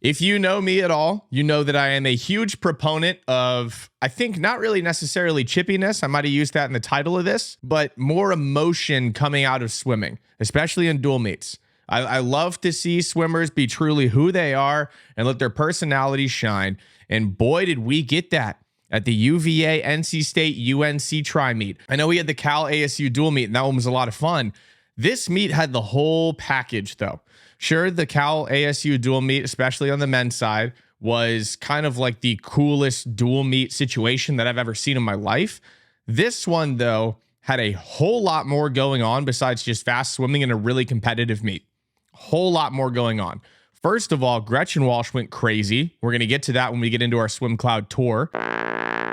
If you know me at all, you know that I am a huge proponent of, I think, not really necessarily chippiness. I might have used that in the title of this, but more emotion coming out of swimming, especially in dual meets. I love to see swimmers be truly who they are and let their personalities shine. And boy, did we get that at the UVA NC State UNC tri meet. I know we had the Cal ASU dual meet, and that one was a lot of fun. This meet had the whole package, though. Sure, the Cal ASU dual meet, especially on the men's side, was kind of like the coolest dual meet situation that I've ever seen in my life. This one, though, had a whole lot more going on besides just fast swimming in a really competitive meet. Whole lot more going on. First of all, Gretchen Walsh went crazy. We're going to get to that when we get into our Swim Cloud tour.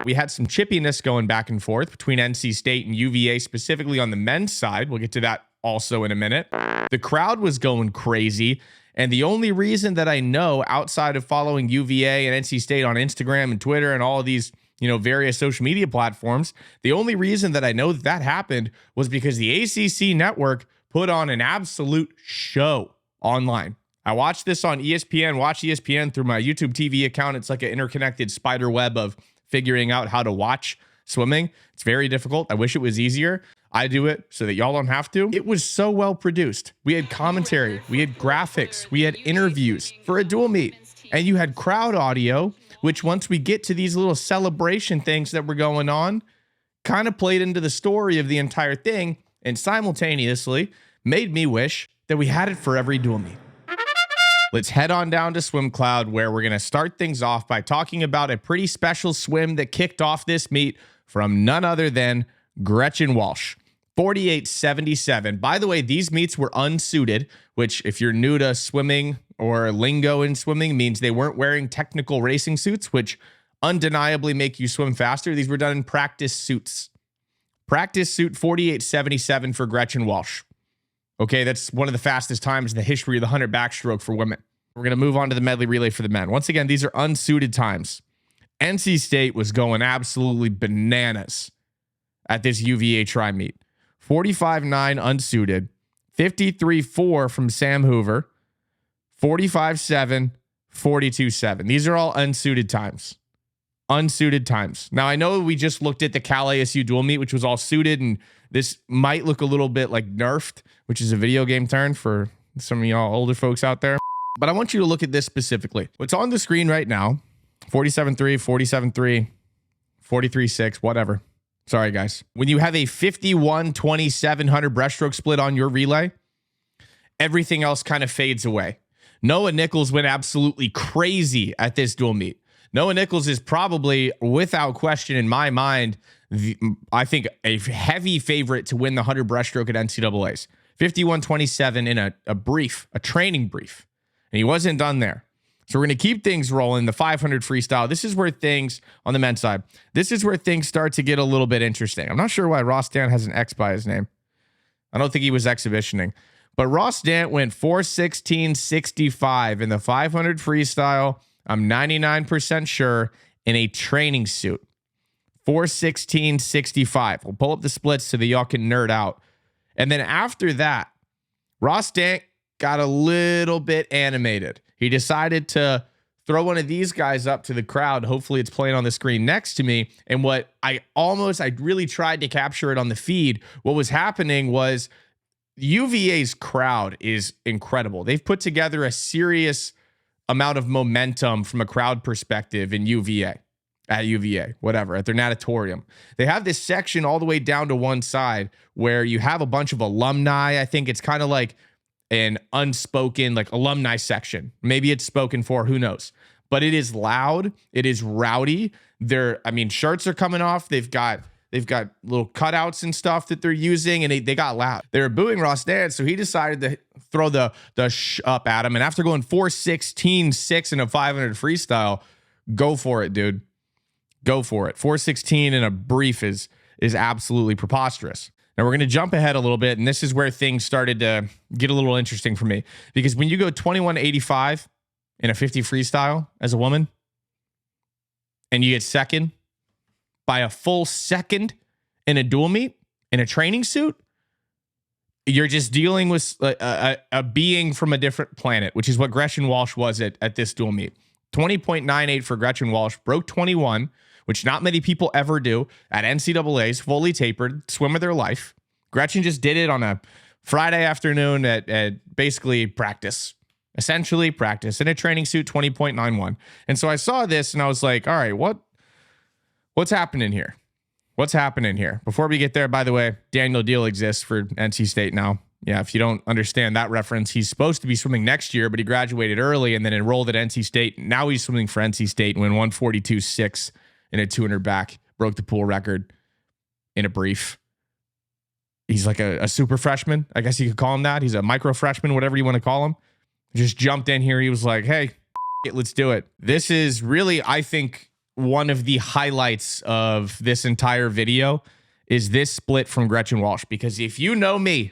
We had some chippiness going back and forth between NC State and UVA, specifically on the men's side. We'll get to that also in a minute. The crowd was going crazy. And the only reason that I know, outside of following UVA and NC State on Instagram and Twitter and all of these, various social media platforms, the only reason that I know that happened was because the ACC network put on an absolute show online. I watched this on ESPN, watch ESPN through my YouTube TV account. It's like an interconnected spider web of figuring out how to watch swimming. It's very difficult. I wish it was easier. I do it so that y'all don't have to. It was so well produced. We had commentary, we had graphics, we had interviews for a dual meet, and you had crowd audio, which once we get to these little celebration things that were going on, kind of played into the story of the entire thing and simultaneously made me wish that we had it for every dual meet. Let's head on down to Swim Cloud, where we're going to start things off by talking about a pretty special swim that kicked off this meet from none other than Gretchen Walsh. 48.77. By the way, these meets were unsuited, which if you're new to swimming or lingo in swimming means they weren't wearing technical racing suits, which undeniably make you swim faster. These were done in practice suits. Practice suit 48.77 for Gretchen Walsh. Okay, that's one of the fastest times in the history of the 100 backstroke for women. We're going to move on to the medley relay for the men. Once again, these are unsuited times. NC State was going absolutely bananas at this UVA tri meet. 45.9 unsuited, 53.4 from Sam Hoover, 45.7, 42.7. These are all unsuited times. Unsuited times. Now, I know we just looked at the Cal ASU dual meet, which was all suited, and this might look a little bit like nerfed, which is a video game term for some of y'all older folks out there. But I want you to look at this specifically. What's on the screen right now, 47.3, 47.3, 43.6, whatever. Sorry, guys. When you have a 51-27 100 breaststroke split on your relay, everything else kind of fades away. Noah Nichols went absolutely crazy at this dual meet. Noah Nichols is probably, without question in my mind, I think a heavy favorite to win the 100 breaststroke at NCAAs. 51-27 in a training brief. And he wasn't done there. So we're going to keep things rolling. The 500 freestyle. This is where things, on the men's side, this is where things start to get a little bit interesting. I'm not sure why Ross Dant has an X by his name. I don't think he was exhibitioning. But Ross Dant went 4:16.65 in the 500 freestyle. I'm 99% sure in a training suit. 4:16.65. We'll pull up the splits so that y'all can nerd out. And then after that, Ross Dant got a little bit animated. He decided to throw one of these guys up to the crowd. Hopefully it's playing on the screen next to me. And what I really tried to capture it on the feed. What was happening was UVA's crowd is incredible. They've put together a serious amount of momentum from a crowd perspective in UVA, at their natatorium. They have this section all the way down to one side where you have a bunch of alumni. I think it's kind of like an unspoken alumni section. Maybe it's spoken for, who knows? But it is loud. It is rowdy. Shirts are coming off. They've got little cutouts and stuff that they're using, and they got loud. They were booing Ross Dant, so he decided to throw the up at him. And after going 4:16.6 in a 500 freestyle, go for it, dude. Go for it. 4:16 in a brief is absolutely preposterous. Now we're going to jump ahead a little bit, and this is where things started to get a little interesting for me. Because when you go 21.85 in a 50 freestyle as a woman, and you get second by a full second in a dual meet, in a training suit, You're just dealing with a being from a different planet, which is what Gretchen Walsh was at this dual meet. 20.98 for Gretchen Walsh, broke 21, which not many people ever do at NCAA's, fully tapered, swim of their life. Gretchen just did it on a Friday afternoon at basically practice, essentially practice in a training suit, 20.91. And so I saw this and I was like, all right, what's happening here? What's happening here? Before we get there, by the way, Daniel Deal exists for NC State now. Yeah, if you don't understand that reference, he's supposed to be swimming next year, but he graduated early and then enrolled at NC State. Now he's swimming for NC State and went 142.6 in a 200 back, broke the pool record in a brief. He's like a super freshman. I guess you could call him that. He's a micro freshman, whatever you want to call him. Just jumped in here. He was like, hey, let's do it. This is really, I think, one of the highlights of this entire video is this split from Gretchen Walsh. Because if you know me,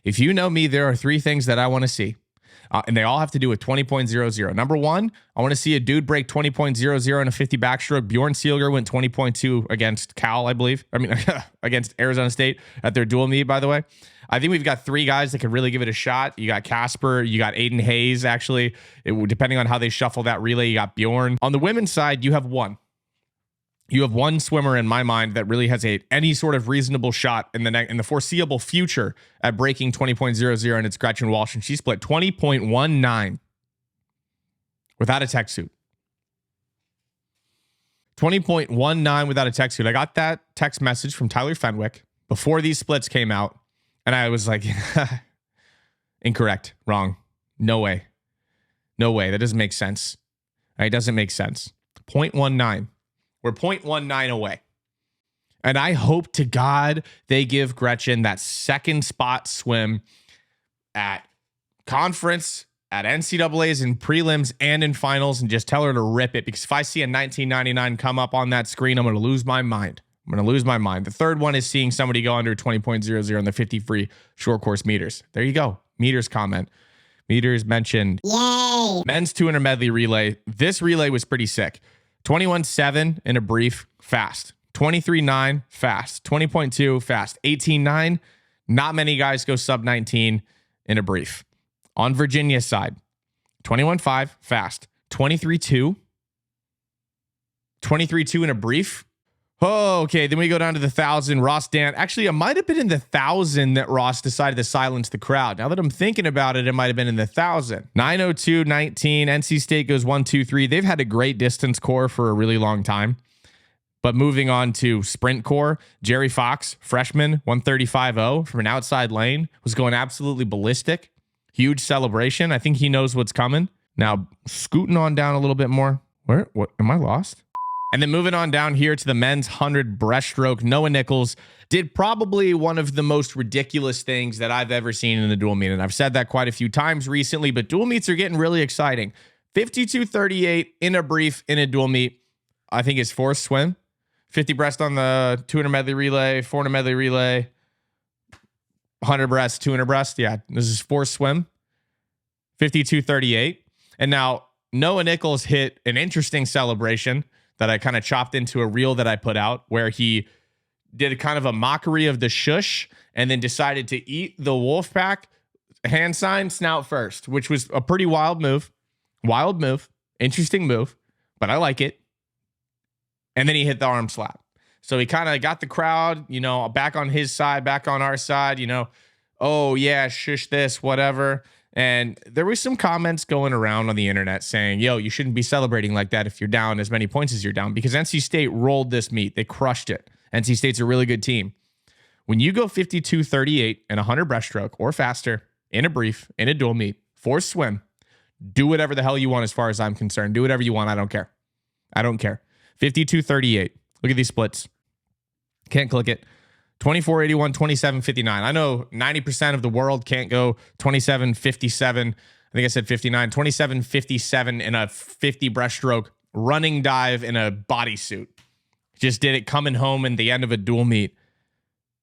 there are three things that I want to see. And they all have to do with 20.00. Number one, I want to see a dude break 20.00 in a 50 backstroke. Bjorn Seelger went 20.2 against Cal, I believe. I mean, against Arizona State at their dual meet, by the way. I think we've got three guys that could really give it a shot. You got Casper, you got Aiden Hayes, actually. Depending on how they shuffle that relay, you got Bjorn. On the women's side, you have one. You have one swimmer in my mind that really has any sort of reasonable shot in the foreseeable future at breaking 20.00, and it's Gretchen Walsh, and she split 20.19 without a tech suit. 20.19 without a tech suit. I got that text message from Tyler Fenwick before these splits came out, and I was like, incorrect, wrong, no way. That doesn't make sense. It doesn't make sense. 0.19. We're 0.19 away. And I hope to God they give Gretchen that second spot swim at conference, at NCAAs in prelims and in finals, and just tell her to rip it. Because if I see a 1999 come up on that screen, I'm going to lose my mind. The third one is seeing somebody go under 20.00 on the 50 free short course meters. There you go. Meters comment. Meters mentioned. Yay! Men's 200 medley relay. This relay was pretty sick. 21.7 in a brief, fast. 23.9, fast. 20.2, fast. 18.9, not many guys go sub 19 in a brief. On Virginia's side, 21.5, fast. 23.2. 23.2 in a brief. Oh, okay. Then we go down to the 1,000. Ross Dan. Actually, it might have been in the 1,000 that Ross decided to silence the crowd. Now that I'm thinking about it, it might have been in the 1,000. 9:02.19. NC State goes 1-2-3. They've had a great distance core for a really long time. But moving on to sprint core, Jerry Fox, freshman, 135.0 from an outside lane, was going absolutely ballistic. Huge celebration. I think he knows what's coming. Now, scooting on down a little bit more. What? Am I lost? And then moving on down here to the men's 100 breaststroke, Noah Nichols did probably one of the most ridiculous things that I've ever seen in a dual meet. And I've said that quite a few times recently, but dual meets are getting really exciting. 52.38 in a brief in a dual meet. I think it's forced swim. 50 breast on the 200 medley relay, 400 medley relay, 100 breast, 200 breast. Yeah, this is forced swim. 52.38. And now Noah Nichols hit an interesting celebration that I kind of chopped into a reel that I put out where he did kind of a mockery of the shush and then decided to eat the wolf pack hand sign snout first, which was a pretty wild move, interesting move, but I like it. And then he hit the arm slap. So he kind of got the crowd, back on his side, back on our side, oh yeah, shush this, whatever. And there was some comments going around on the internet saying, yo, you shouldn't be celebrating like that if you're down as many points as you're down, because NC State rolled this meet. They crushed it. NC State's a really good team. When you go 52.38 in a 100 breaststroke or faster in a brief, in a dual meet, forced swim, do whatever the hell you want as far as I'm concerned. Do whatever you want. I don't care. 52.38. Look at these splits. Can't click it. 24.81, 27.59. I know 90% of the world can't go 27.57. I think I said 59. 27.57 in a 50 breaststroke running dive in a bodysuit. Just did it coming home in the end of a dual meet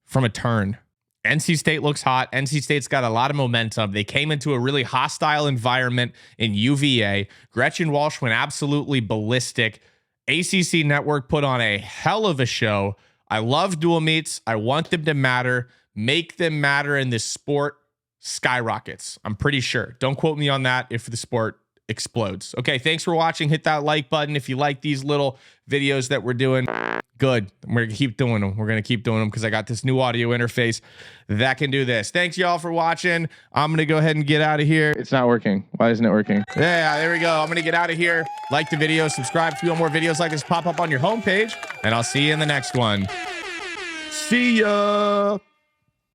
from a turn. NC State looks hot. NC State's got a lot of momentum. They came into a really hostile environment in UVA. Gretchen Walsh went absolutely ballistic. ACC Network put on a hell of a show. I love dual meets. I want them to matter, make them matter in this sport skyrockets. I'm pretty sure. Don't quote me on that if the sport explodes. Okay, thanks for watching. Hit that like button if you like these little videos that we're doing. Good. We're gonna keep doing them. We're gonna keep doing them because I got this new audio interface that can do this. Thanks y'all for watching. I'm gonna go ahead and get out of here. It's not working. Why isn't it working? Yeah, there we go. I'm gonna get out of here. Like the video, subscribe if you want more videos like this pop up on your homepage, and I'll see you in the next one. See ya.